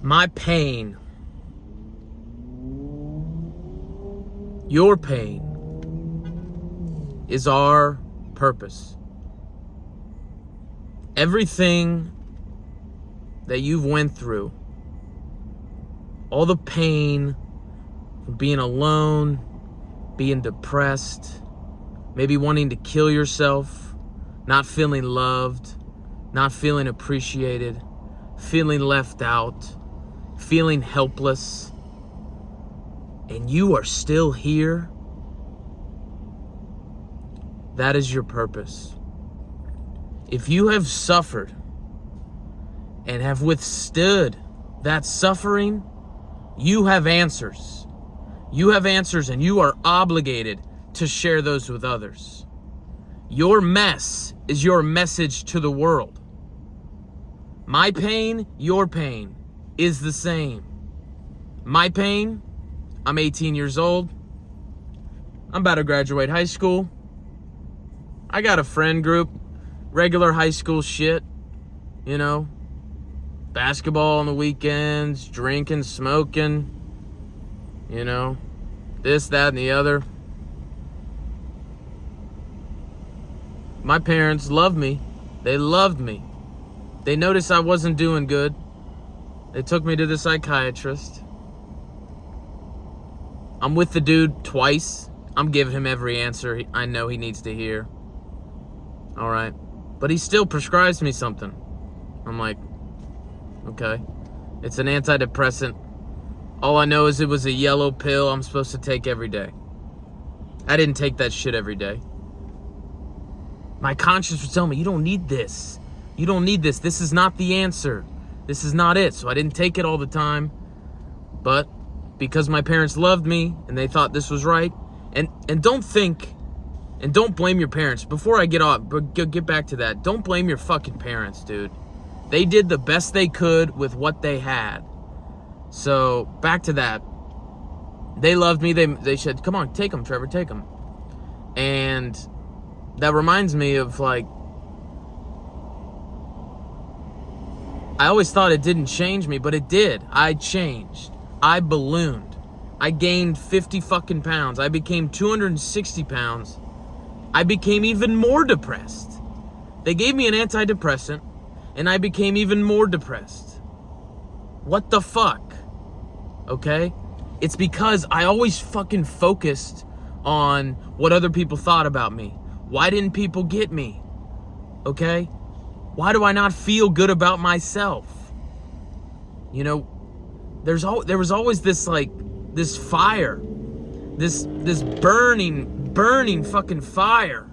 My pain, your pain, is our purpose. Everything that you've went through, all the pain from being alone, being depressed, maybe wanting to kill yourself, not feeling loved, not feeling appreciated, feeling left out, feeling helpless, and you are still here, that is your purpose. If you have suffered and have withstood that suffering, you have answers. You have answers, and you are obligated to share those with others. Your mess is your message to the world. My pain, your pain, is the same. My pain, I'm 18 years old. I'm about to graduate high school. I got a friend group, regular high school shit, you know, basketball on the weekends, drinking, smoking, you know, this, that, and the other. My parents loved me. They loved me. They noticed I wasn't doing good. They took me to the psychiatrist. I'm with the dude twice. I'm giving him every answer I know he needs to hear. All right. But he still prescribes me something. I'm like, okay. It's an antidepressant. All I know is it was a yellow pill I'm supposed to take every day. I didn't take that shit every day. My conscience was telling me, you don't need this. You don't need this. This is not the answer. This is not it. So I didn't take it all the time. But because my parents loved me and they thought this was right, and don't think, and don't blame your parents. Before I get back to that, don't blame your fucking parents, dude. They did the best they could with what they had. So back to that. They loved me. They said, come on, take them, Trevor, take them. And that reminds me of, like, I always thought it didn't change me, but it did. I changed. I ballooned. I gained 50 fucking pounds. I became 260 pounds. I became even more depressed. They gave me an antidepressant, and I became even more depressed. What the fuck? Okay? It's because I always fucking focused on what other people thought about me. Why didn't people get me? Okay? Why do I not feel good about myself? You know, there was always this, like, this fire, this burning fucking fire,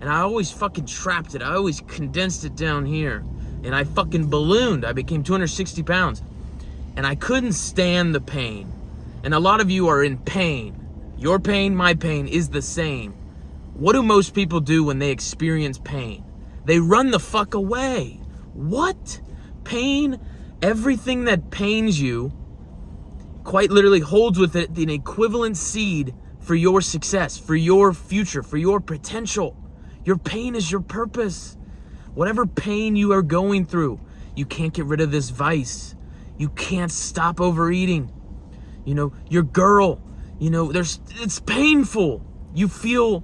and I always fucking trapped it. I always condensed it down here, and I fucking ballooned. I became 260 pounds, and I couldn't stand the pain. And a lot of you are in pain. Your pain, my pain is the same. What do most people do when they experience pain? They run the fuck away. What? Pain, everything that pains you, quite literally holds with it an equivalent seed for your success, for your future, for your potential. Your pain is your purpose. Whatever pain you are going through, you can't get rid of this vice. You can't stop overeating. You know, your girl, you know, it's painful. You feel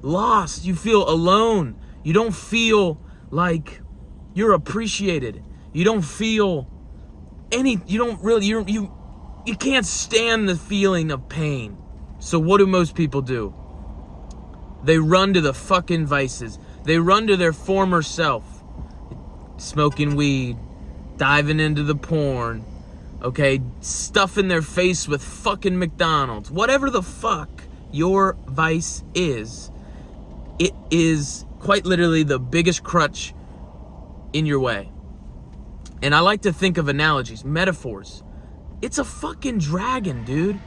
lost. You feel alone. You don't feel like you're appreciated. You don't feel you can't stand the feeling of pain. So what do most people do? They run to the fucking vices. They run to their former self. Smoking weed, diving into the porn, okay, stuffing their face with fucking McDonald's. Whatever the fuck your vice is, it is quite literally the biggest crutch in your way. And I like to think of analogies, metaphors. It's a fucking dragon, dude.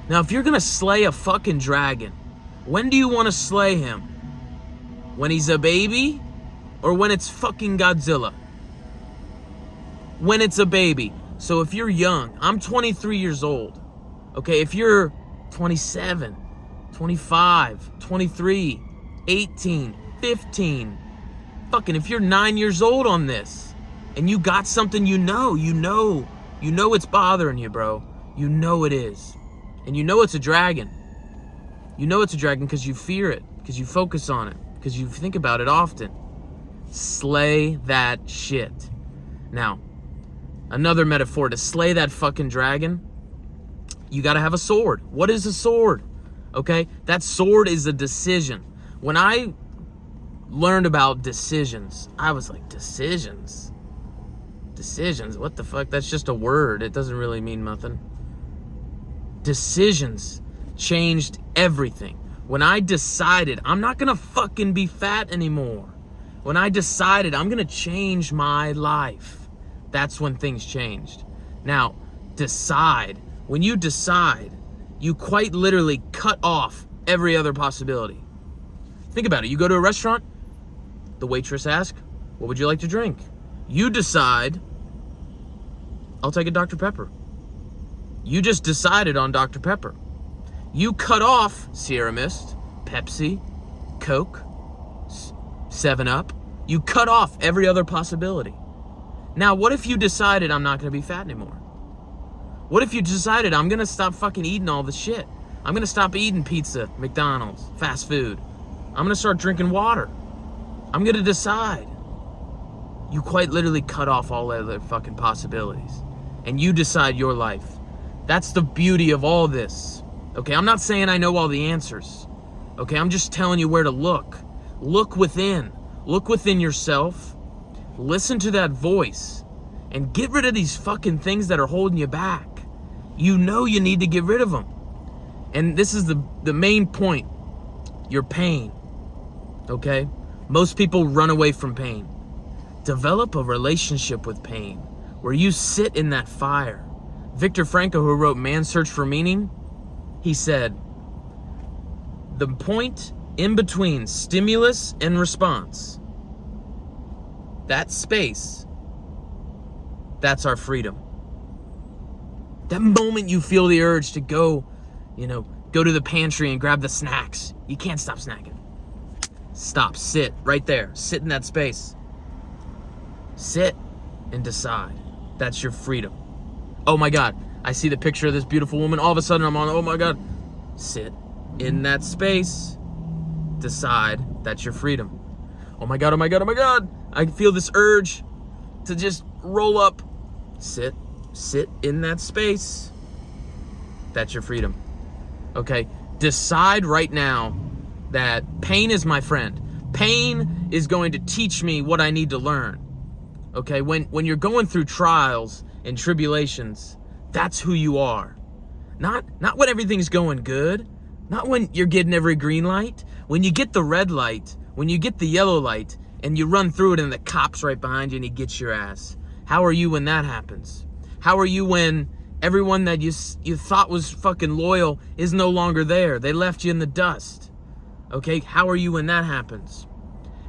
Now, if you're gonna slay a fucking dragon, when do you want to slay him? When he's a baby? Or when it's fucking Godzilla? When it's a baby. So if you're young, I'm 23 years old. Okay, if you're 27, 25, 23, 18, 15, fucking if you're 9 years old on this, and you got something you know You know it's bothering you, bro. You know it is. And you know it's a dragon. You know it's a dragon because you fear it, because you focus on it, because you think about it often. Slay that shit. Now, another metaphor to slay that fucking dragon, you gotta have a sword. What is a sword? Okay? That sword is a decision. When I learned about decisions, I was like, decisions? Decisions? What the fuck? That's just a word. It doesn't really mean nothing. Decisions changed everything. When I decided I'm not gonna fucking be fat anymore, when I decided I'm gonna change my life, that's when things changed. Now, decide. When you decide, you quite literally cut off every other possibility. Think about it. You go to a restaurant, the waitress asks, what would you like to drink? You decide, I'll take a Dr. Pepper. You just decided on Dr. Pepper. You cut off Sierra Mist, Pepsi, Coke, 7-Up. You cut off every other possibility. Now, what if you decided I'm not going to be fat anymore? What if you decided I'm going to stop fucking eating all this shit? I'm going to stop eating pizza, McDonald's, fast food. I'm going to start drinking water. I'm going to decide. You quite literally cut off all other fucking possibilities. And you decide your life. That's the beauty of all this. Okay, I'm not saying I know all the answers. Okay, I'm just telling you where to look. Look within. Look within yourself. Listen to that voice. And get rid of these fucking things that are holding you back. You know you need to get rid of them. And this is the main point. Your pain. Okay? Most people run away from pain. Develop a relationship with pain where you sit in that fire. Viktor Frankl, who wrote Man's Search for Meaning, he said, the point in between stimulus and response, that space, that's our freedom. That moment you feel the urge to go to the pantry and grab the snacks. You can't stop snacking. Stop, sit right there. Sit in that space. Sit and decide. That's your freedom. Oh my God, I see the picture of this beautiful woman. All of a sudden I'm on, oh my God. Sit in that space. Decide. That's your freedom. Oh my God, oh my God, oh my God. I feel this urge to just roll up. Sit in that space. That's your freedom. Okay? Decide right now that pain is my friend. Pain is going to teach me what I need to learn. Okay? When you're going through trials and tribulations, that's who you are. Not when everything's going good. Not when you're getting every green light. When you get the red light, when you get the yellow light, and you run through it and the cop's right behind you and he gets your ass. How are you when that happens? How are you when everyone that you thought was fucking loyal is no longer there? They left you in the dust. Okay? How are you when that happens?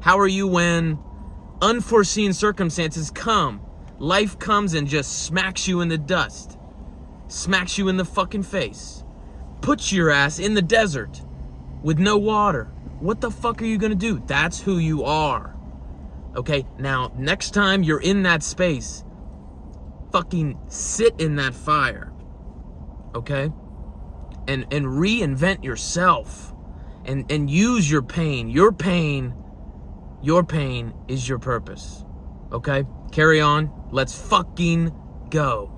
How are you when unforeseen circumstances come? Life comes and just smacks you in the dust. Smacks you in the fucking face. Puts your ass in the desert with no water. What the fuck are you gonna do? That's who you are. Okay, now next time you're in that space, fucking sit in that fire. Okay? And reinvent yourself. And use your pain. Your pain is your purpose. Okay? Carry on. Let's fucking go.